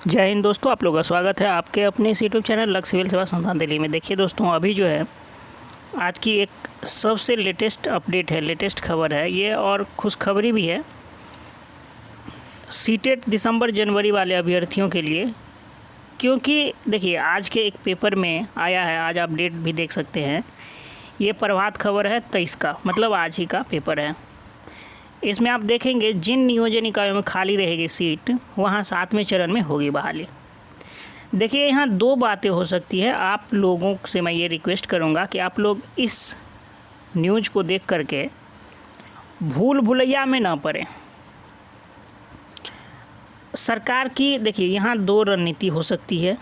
जय हिंद दोस्तों, आप लोगों का स्वागत है आपके अपने इस यूट्यूब चैनल लक्ष्य सिविल सेवा संस्थान दिल्ली में। देखिए दोस्तों, अभी जो है आज की एक सबसे लेटेस्ट अपडेट है, लेटेस्ट खबर है ये, और खुशखबरी भी है सीटेट दिसंबर जनवरी वाले अभ्यर्थियों के लिए। क्योंकि देखिए आज के एक पेपर में आया है, आज आप डेट भी देख सकते हैं, ये प्रभात खबर है 23 का, मतलब आज ही का पेपर है। इसमें आप देखेंगे जिन नियोजन इकाइयों में खाली रहेगी सीट वहाँ 7वें चरण में होगी बहाली। देखिए यहाँ दो बातें हो सकती है। आप लोगों से मैं ये रिक्वेस्ट करूँगा कि आप लोग इस न्यूज़ को देख करके भूल भुलैया में ना पड़े। सरकार की देखिए यहाँ दो रणनीति हो सकती है,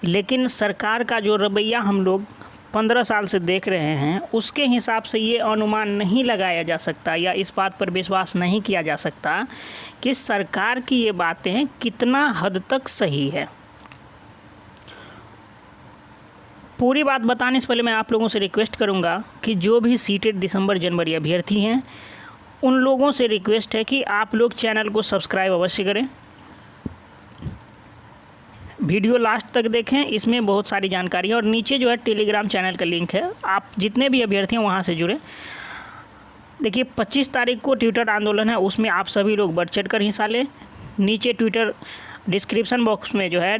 लेकिन सरकार का जो रवैया हम लोग 15 साल से देख रहे हैं उसके हिसाब से ये अनुमान नहीं लगाया जा सकता या इस बात पर विश्वास नहीं किया जा सकता कि सरकार की ये बातें कितना हद तक सही है। पूरी बात बताने से पहले मैं आप लोगों से रिक्वेस्ट करूंगा कि जो भी सीटेट दिसंबर जनवरी अभ्यर्थी हैं उन लोगों से रिक्वेस्ट है कि आप लोग चैनल को सब्सक्राइब अवश्य करें, वीडियो लास्ट तक देखें, इसमें बहुत सारी जानकारी है। और नीचे जो है टेलीग्राम चैनल का लिंक है, आप जितने भी अभ्यर्थी हैं वहाँ से जुड़ें। देखिए 25 तारीख को ट्विटर आंदोलन है, उसमें आप सभी लोग बढ़ चढ़ कर हिस्सा लें। नीचे ट्विटर डिस्क्रिप्शन बॉक्स में जो है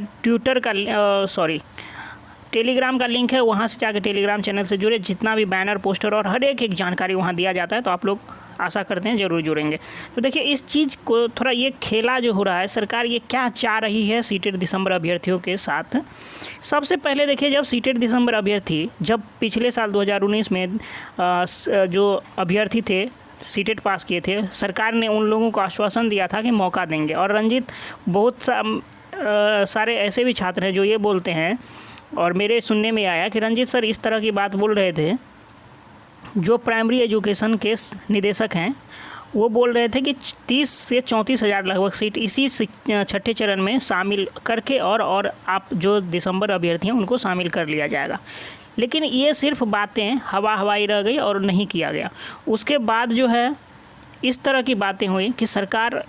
टेलीग्राम का लिंक है, वहाँ से जाकर टेलीग्राम चैनल से जुड़े। जितना भी बैनर पोस्टर और हर एक जानकारी वहाँ दिया जाता है, तो आप लोग आशा करते हैं ज़रूर जुड़ेंगे। तो देखिए इस चीज़ को थोड़ा ये खेला जो हो रहा है, सरकार ये क्या चाह रही है सीटेट दिसंबर अभ्यर्थियों के साथ। सबसे पहले देखिए, जब सीटेट दिसंबर अभ्यर्थी जब पिछले साल 2019 में जो अभ्यर्थी थे सीटेट पास किए थे, सरकार ने उन लोगों को आश्वासन दिया था कि मौका देंगे। और रंजित बहुत सारे ऐसे भी छात्र हैं जो ये बोलते हैं, और मेरे सुनने में आया कि रंजित सर इस तरह की बात बोल रहे थे, जो प्राइमरी एजुकेशन के निदेशक हैं वो बोल रहे थे कि 30 से 34 हज़ार लगभग सीट इसी छठे चरण में शामिल करके और आप जो दिसंबर अभ्यर्थी हैं उनको शामिल कर लिया जाएगा। लेकिन ये सिर्फ बातें हवाई रह गई और नहीं किया गया। उसके बाद जो है इस तरह की बातें हुई कि सरकार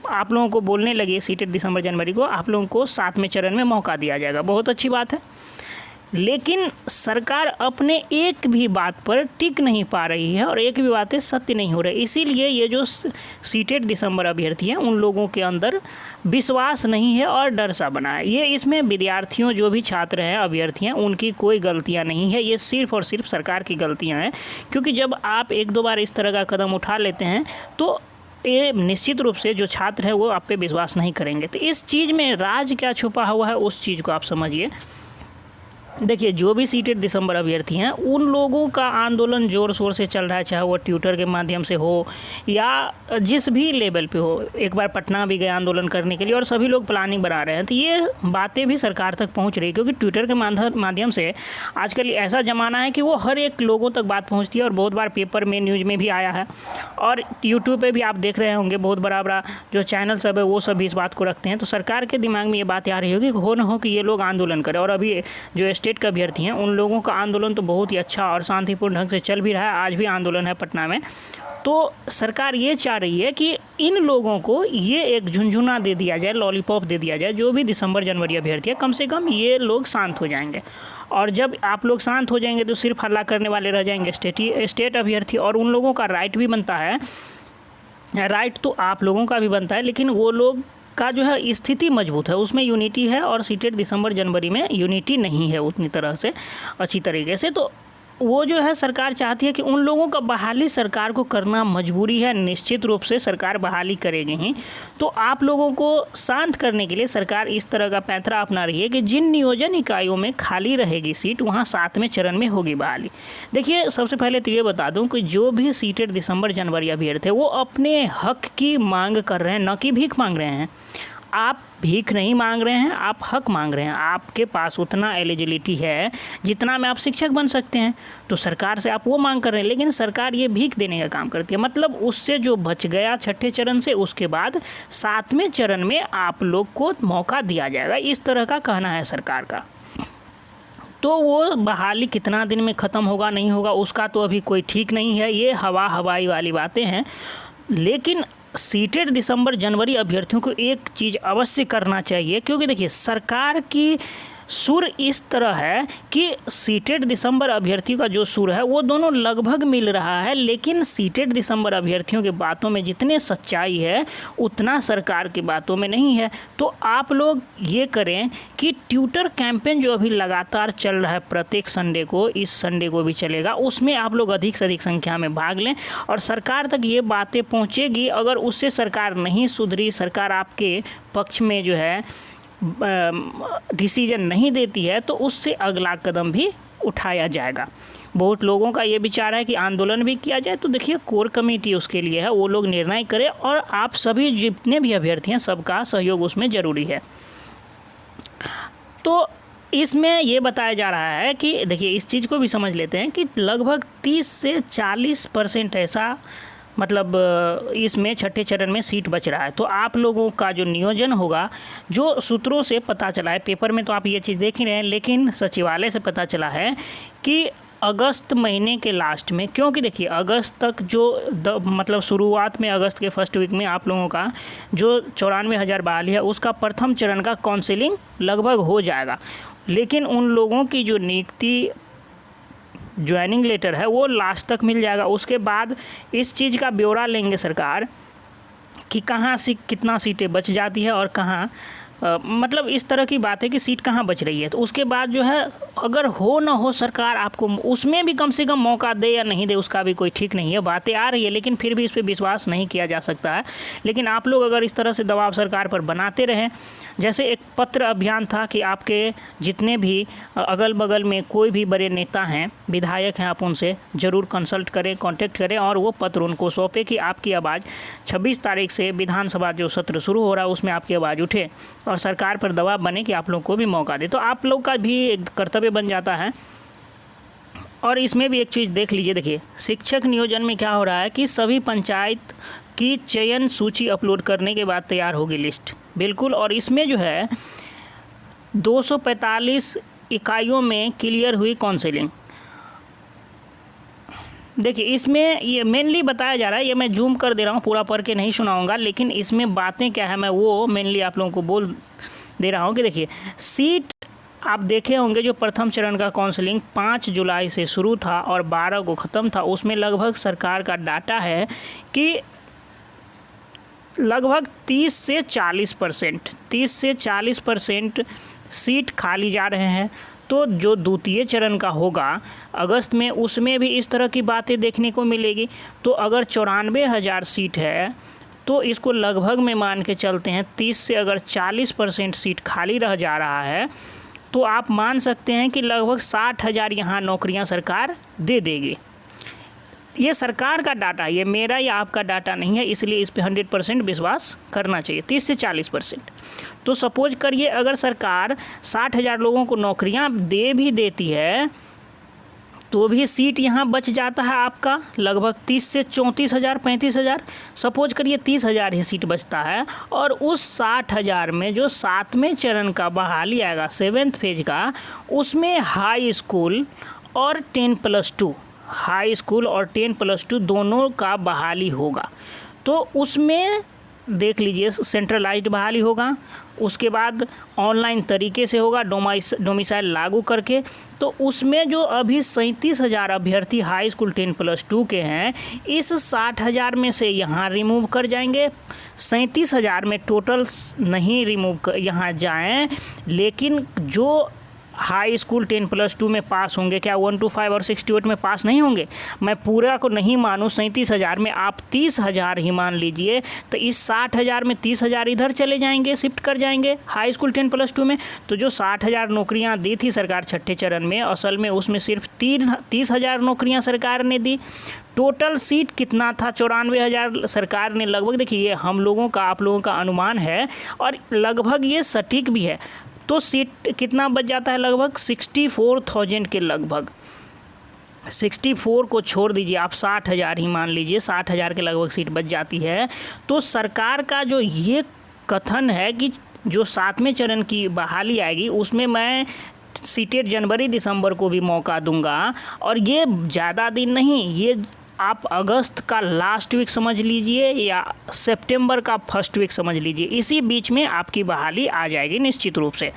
आप लोगों को बोलने लगी सीटेट दिसंबर जनवरी को आप लोगों को 7वें चरण में मौका दिया जाएगा। बहुत अच्छी बात है, लेकिन सरकार अपने एक भी बात पर टिक नहीं पा रही है और एक भी बातें सत्य नहीं हो रही। इसीलिए ये जो सीटेट दिसंबर अभ्यर्थी हैं उन लोगों के अंदर विश्वास नहीं है और डर सा बना है। ये इसमें विद्यार्थियों जो भी छात्र हैं अभ्यर्थी हैं उनकी कोई गलतियां नहीं है, ये सिर्फ और सिर्फ सरकार की गलतियां हैं। क्योंकि जब आप एक दो बार इस तरह का कदम उठा लेते हैं तो ये निश्चित रूप से जो छात्र हैं वो आप पे विश्वास नहीं करेंगे। तो इस चीज़ में राज क्या छुपा हुआ है उस चीज़ को आप समझिए। देखिए जो भी सीटेट दिसंबर अभ्यर्थी हैं उन लोगों का आंदोलन ज़ोर शोर से चल रहा है, चाहे वो ट्विटर के माध्यम से हो या जिस भी लेवल पे हो। एक बार पटना भी गए आंदोलन करने के लिए और सभी लोग प्लानिंग बना रहे हैं। तो ये बातें भी सरकार तक पहुंच रही है, क्योंकि ट्विटर के माध्यम से आजकल ऐसा ज़माना है कि वो हर एक लोगों तक बात पहुँचती है। और बहुत बार पेपर में न्यूज़ में भी आया है, और यूट्यूब पर भी आप देख रहे होंगे बहुत बड़ा जो चैनल सब है वो सब भी इस बात को रखते हैं। तो सरकार के दिमाग में ये बात आ रही होगी कि हो न हो कि ये लोग आंदोलन करें। और अभी जो स्टेट के अभ्यर्थी हैं उन लोगों का आंदोलन तो बहुत ही अच्छा और शांतिपूर्ण ढंग से चल भी रहा है। आज भी आंदोलन है पटना में। तो सरकार ये चाह रही है कि इन लोगों को ये एक झुनझुना दे दिया जाए, लॉलीपॉप दे दिया जाए। जो भी दिसंबर जनवरी अभ्यर्थी है कम से कम ये लोग शांत हो जाएंगे। और जब आप लोग शांत हो जाएंगे तो सिर्फ हल्ला करने वाले रह जाएंगे स्टेट अभ्यर्थी। और उन लोगों का राइट भी बनता है, राइट तो आप लोगों का भी बनता है, लेकिन वो लोग का जो है स्थिति मजबूत है, उसमें यूनिटी है। और सीटेट दिसंबर जनवरी में यूनिटी नहीं है उतनी तरह से अच्छी तरीके से। तो वो जो है सरकार चाहती है कि उन लोगों का बहाली सरकार को करना मजबूरी है। निश्चित रूप से सरकार बहाली करेगी ही। तो आप लोगों को शांत करने के लिए सरकार इस तरह का पैंतरा अपना रही है कि जिन नियोजन इकाइयों में खाली रहेगी सीट वहाँ 7वें चरण में होगी बहाली। देखिए सबसे पहले तो ये बता दूं कि जो भी सीटेट दिसंबर जनवरी अभ्यर्थी है वो अपने हक की मांग कर रहे हैं, न कि भीख मांग रहे हैं। आप भीख नहीं मांग रहे हैं, आप हक मांग रहे हैं। आपके पास उतना एलिजिबिलिटी है जितना में आप शिक्षक बन सकते हैं, तो सरकार से आप वो मांग कर रहे हैं। लेकिन सरकार ये भीख देने का काम करती है, मतलब उससे जो बच गया छठे चरण से उसके बाद 7वें चरण में आप लोग को मौका दिया जाएगा, इस तरह का कहना है सरकार का। तो वो बहाली कितना दिन में ख़त्म होगा नहीं होगा उसका तो अभी कोई ठीक नहीं है, ये हवाई वाली बातें हैं। लेकिन सीटेड दिसंबर जनवरी अभ्यर्थियों को एक चीज़ अवश्य करना चाहिए, क्योंकि देखिए सरकार की सुर इस तरह है कि सीटेड दिसंबर अभ्यर्थियों का जो सुर है वो दोनों लगभग मिल रहा है, लेकिन सीटेड दिसंबर अभ्यर्थियों की बातों में जितने सच्चाई है उतना सरकार की बातों में नहीं है। तो आप लोग ये करें कि ट्विटर कैंपेन जो अभी लगातार चल रहा है, प्रत्येक संडे को, इस संडे को भी चलेगा, उसमें आप लोग अधिक से अधिक संख्या में भाग लें और सरकार तक ये बातें पहुँचेगी। अगर उससे सरकार नहीं सुधरी, सरकार आपके पक्ष में जो है डिसीजन नहीं देती है, तो उससे अगला कदम भी उठाया जाएगा। बहुत लोगों का ये विचार है कि आंदोलन भी किया जाए, तो देखिए कोर कमेटी उसके लिए है, वो लोग निर्णय करें और आप सभी जितने भी अभ्यर्थी हैं सबका सहयोग उसमें ज़रूरी है। तो इसमें ये बताया जा रहा है कि देखिए इस चीज़ को भी समझ लेते हैं कि लगभग 30 से 40% ऐसा मतलब इसमें छठे चरण में सीट बच रहा है। तो आप लोगों का जो नियोजन होगा, जो सूत्रों से पता चला है, पेपर में तो आप ये चीज़ देख ही रहे हैं, लेकिन सचिवालय से पता चला है कि अगस्त महीने के लास्ट में, क्योंकि देखिए अगस्त तक जो मतलब शुरुआत में अगस्त के फर्स्ट वीक में आप लोगों का जो 94,000 बहाली है उसका प्रथम चरण का काउंसिलिंग लगभग हो जाएगा, लेकिन उन लोगों की जो नियुक्ति ज्वाइनिंग लेटर है वो लास्ट तक मिल जाएगा। उसके बाद इस चीज़ का ब्यौरा लेंगे सरकार कि कहाँ से कितना सीटें बच जाती है और कहाँ मतलब इस तरह की बात है कि सीट कहाँ बच रही है। तो उसके बाद जो है अगर हो ना हो सरकार आपको उसमें भी कम से कम मौका दे या नहीं दे उसका भी कोई ठीक नहीं है। बातें आ रही है लेकिन फिर भी इस पर विश्वास नहीं किया जा सकता है। लेकिन आप लोग अगर इस तरह से दबाव सरकार पर बनाते रहें, जैसे एक पत्र अभियान था कि आपके जितने भी अगल बगल में कोई भी बड़े नेता हैं, विधायक हैं, आप उनसे ज़रूर कंसल्ट करें, कांटेक्ट करें और वो पत्र उनको सौंपे कि आपकी आवाज़ 26 तारीख से विधानसभा जो सत्र शुरू हो रहा है उसमें आपकी आवाज़ उठे और सरकार पर दबाव बने कि आप लोग को भी मौका दे। तो आप लोग का भी एक कर्तव्य बन जाता है। और इसमें भी एक चीज़ देख लीजिए, देखिए शिक्षक नियोजन में क्या हो रहा है कि सभी पंचायत की चयन सूची अपलोड करने के बाद तैयार होगी लिस्ट, बिल्कुल। और इसमें जो है 245 इकाइयों में क्लियर हुई काउंसलिंग। देखिए इसमें ये मेनली बताया जा रहा है, ये मैं जूम कर दे रहा हूँ, पूरा पढ़ के नहीं सुनाऊंगा, लेकिन इसमें बातें क्या है मैं वो मेनली आप लोगों को बोल दे रहा हूँ कि देखिए सीट आप देखे होंगे जो प्रथम चरण का काउंसलिंग 5 जुलाई से शुरू था और 12 को ख़त्म था। उसमें लगभग सरकार का डाटा है कि लगभग 30 से 40% सीट खाली जा रहे हैं। तो जो द्वितीय चरण का होगा अगस्त में, उसमें भी इस तरह की बातें देखने को मिलेगी। तो अगर 94,000 सीट है तो इसको लगभग में मान के चलते हैं 30 से अगर 40% सीट खाली रह जा रहा है तो आप मान सकते हैं कि लगभग 60,000 यहाँ नौकरियाँ सरकार दे देगी। ये सरकार का डाटा, ये मेरा या आपका डाटा नहीं है, इसलिए इस पे 100% विश्वास करना चाहिए। 30 से 40%। तो सपोज करिए अगर सरकार 60,000 लोगों को नौकरियां दे भी देती है तो भी सीट यहाँ बच जाता है आपका लगभग 30 से 34,000 35,000। सपोज करिए 30,000 ही सीट बचता है और उस 60,000 में जो 7वें चरण का बहाली आएगा 7th फेज का, उसमें हाई स्कूल और 10+2 हाई स्कूल और 10+2 दोनों का बहाली होगा। तो उसमें देख लीजिए सेंट्रलाइज्ड बहाली होगा, उसके बाद ऑनलाइन तरीके से होगा डोमिसाइल लागू करके। तो उसमें जो अभी 37,000 अभ्यर्थी हाई स्कूल 10+2 के हैं, इस 60,000 में से यहाँ रिमूव कर जाएंगे। 37,000 में टोटल नहीं रिमूव कर यहाँ जाएँ, लेकिन जो हाई स्कूल 10+2 में पास होंगे, क्या 125 और 68 में पास नहीं होंगे? मैं पूरा को नहीं मानूँ, 37,000 में आप 30,000 ही मान लीजिए, तो इस 60,000 में 30,000 इधर चले जाएंगे, शिफ्ट कर जाएंगे हाई स्कूल 10+2 में। तो जो 60,000 नौकरियां दी थी सरकार छठे चरण में, असल में उसमें सिर्फ 30,000 नौकरियां सरकार ने दी। टोटल सीट कितना था? 94,000 सरकार ने लगभग, देखिए ये हम लोगों का आप लोगों का अनुमान है और लगभग ये सटीक भी है। तो सीट कितना बच जाता है? लगभग 64,000 के लगभग। 64 को छोड़ दीजिए आप, 60,000 ही मान लीजिए, 60,000 के लगभग सीट बच जाती है। तो सरकार का जो ये कथन है कि जो 7वें चरण की बहाली आएगी उसमें मैं सीटें जनवरी दिसंबर को भी मौका दूंगा, और ये ज़्यादा दिन नहीं, ये आप अगस्त का लास्ट वीक समझ लीजिए या सितंबर का फर्स्ट वीक समझ लीजिए, इसी बीच में आपकी बहाली आ जाएगी निश्चित रूप से।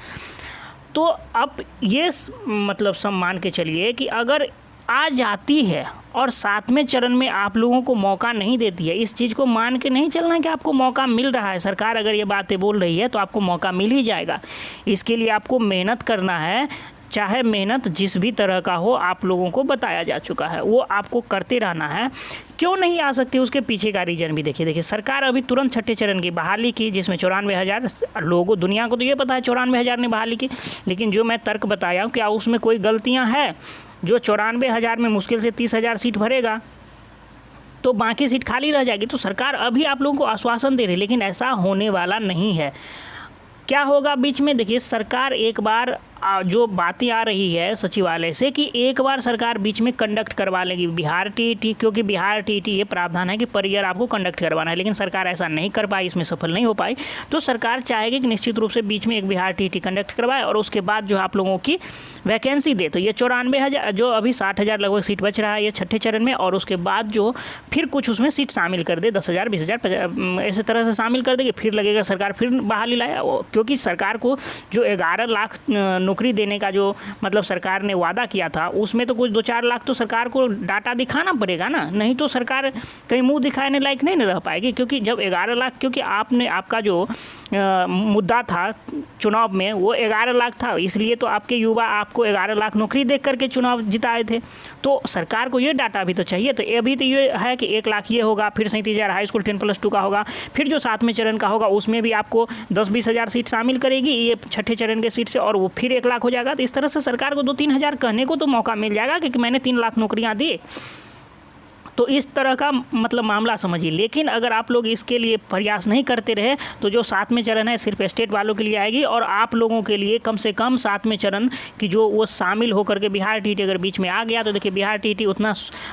तो अब ये मतलब सब मान के चलिए कि अगर आ जाती है और 7वें चरण में आप लोगों को मौका नहीं देती है, इस चीज़ को मान के नहीं चलना है कि आपको मौका मिल रहा है। सरकार अगर ये बातें बोल रही है तो आपको मौका मिल ही जाएगा। इसके लिए आपको मेहनत करना है, चाहे मेहनत जिस भी तरह का हो, आप लोगों को बताया जा चुका है, वो आपको करते रहना है। क्यों नहीं आ सकती उसके पीछे का रीज़न भी देखिए सरकार अभी तुरंत 6ठे चरण की बहाली की, जिसमें 94,000 लोगों, दुनिया को तो ये पता है 94,000 ने बहाली की, लेकिन जो मैं तर्क बताया हूँ क्या उसमें कोई गलतियाँ हैं? जो 94,000 में मुश्किल से 30,000 सीट भरेगा तो बाकी सीट खाली रह जाएगी। तो सरकार अभी आप लोगों को आश्वासन दे रही है, लेकिन ऐसा होने वाला नहीं है। क्या होगा बीच में? देखिए सरकार एक बार जो बातें आ रही है सचिवालय से कि एक बार सरकार बीच में कंडक्ट करवा लेगी बिहार टीईटी, क्योंकि बिहार टीईटी ये प्रावधान है कि पर ईयर आपको कंडक्ट करवाना है, लेकिन सरकार ऐसा नहीं कर पाई, इसमें सफल नहीं हो पाई। तो सरकार चाहेगी कि निश्चित रूप से बीच में एक बिहार टीईटी कंडक्ट करवाए और उसके बाद जो आप लोगों की वैकेंसी दे। तो ये 94,000 जो अभी 60,000 लगभग सीट बच रहा है ये 6ठे चरण में, और उसके बाद जो फिर कुछ उसमें सीट शामिल कर दे, 10,000 20,000 ऐसे तरह से शामिल कर देगी, फिर लगेगा सरकार फिर बहाली लाया। क्योंकि सरकार को जो 11 लाख नौकरी देने का जो मतलब सरकार ने वादा किया था, उसमें तो कुछ 2-4 लाख तो सरकार को डाटा दिखाना पड़ेगा ना, नहीं तो सरकार कहीं मुंह दिखाने लायक नहीं रह पाएगी। क्योंकि जब 11 लाख, क्योंकि आपका जो मुद्दा था चुनाव में वो 11 लाख था, इसलिए तो आपके युवा आपको 11 लाख नौकरी देख करके चुनाव जिताए थे। तो सरकार को ये डाटा भी तो चाहिए। तो अभी तो ये है कि 1 लाख ये होगा, फिर 37,000 हाई स्कूल 10+2 का होगा, फिर जो 7वें चरण का होगा उसमें भी आपको 10-20,000 सीट शामिल करेगी ये 6ठे चरण के सीट से, और वो फिर 1 लाख हो जाएगा। तो इस तरह से सरकार को 2-3 हज़ार कहने को तो मौका मिल जाएगा कि मैंने 3 लाख नौकरियां दी। तो इस तरह का मतलब मामला समझिए। लेकिन अगर आप लोग इसके लिए प्रयास नहीं करते रहे तो जो 7वें चरण है सिर्फ स्टेट वालों के लिए आएगी, और आप लोगों के लिए कम से कम 7वें चरण की जो वो शामिल होकर के बिहार टीईटी अगर बीच में आ गया तो देखिए बिहार टीईटी उतना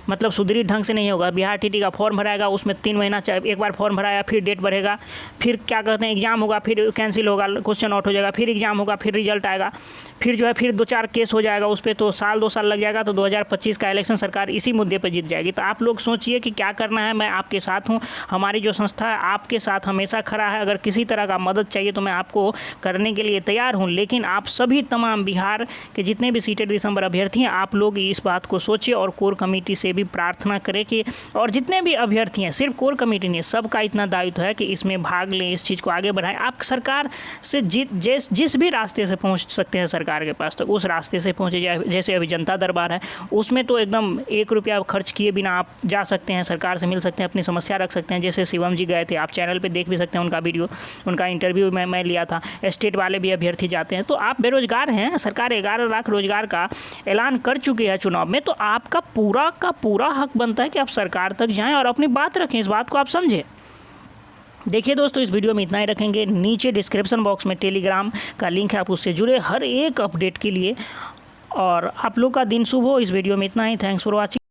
मतलब सुदृढ़ ढंग से नहीं होगा। बिहार टीईटी का फॉर्म भराएगा, उसमें 3 महीना एक बार फॉर्म भराया, फिर डेट बढ़ेगा, फिर क्या कहते हैं एग्जाम होगा, फिर कैंसिल होगा, क्वेश्चन आउट हो जाएगा, फिर एग्जाम होगा, फिर रिजल्ट आएगा, फिर जो है फिर 2-4 केस हो जाएगा उस पर, तो 1-2 साल लग जाएगा। तो 2025 का इलेक्शन सरकार इसी मुद्दे पर जीत जाएगी। तो आप लोग सोचिए कि क्या करना है। मैं आपके साथ हूँ, हमारी जो संस्था है आपके साथ हमेशा खड़ा है। अगर किसी तरह का मदद चाहिए तो मैं आपको करने के लिए तैयार हूँ। लेकिन आप सभी तमाम बिहार के जितने भी सीटेड दिसंबर अभ्यर्थी हैं, आप लोग इस बात को सोचिए और कोर कमेटी से भी प्रार्थना करें कि, और जितने भी अभ्यर्थी हैं, सिर्फ कोर कमेटी नहीं, सबका इतना दायित्व है कि इसमें भाग लें, इस चीज़ को आगे बढ़ाएं। आप सरकार से जिस भी रास्ते से पहुँच सकते हैं सरकार के पास, तो उस रास्ते से पहुँचे जाए। जैसे अभी जनता दरबार है, उसमें तो एकदम 1 रुपया खर्च किए बिना आप जा सकते हैं, सरकार से मिल सकते हैं, अपनी समस्या रख सकते हैं। जैसे शिवम जी गए थे, आप चैनल पे देख भी सकते हैं उनका वीडियो, उनका इंटरव्यू मैं लिया था। स्टेट वाले भी अभ्यर्थी जाते हैं। तो आप बेरोजगार हैं, सरकार 11 लाख रोजगार का ऐलान कर चुकी है चुनाव में, तो आपका पूरा का पूरा हक बनता है कि आप सरकार तक जाएँ और अपनी बात रखें। इस बात को आप समझें। देखिए दोस्तों, इस वीडियो में इतना ही रखेंगे। नीचे डिस्क्रिप्शन बॉक्स में टेलीग्राम का लिंक है, आप उससे जुड़े हर एक अपडेट के लिए। और आप लोग का दिन शुभ हो। इस वीडियो में इतना ही। Thanks for watching.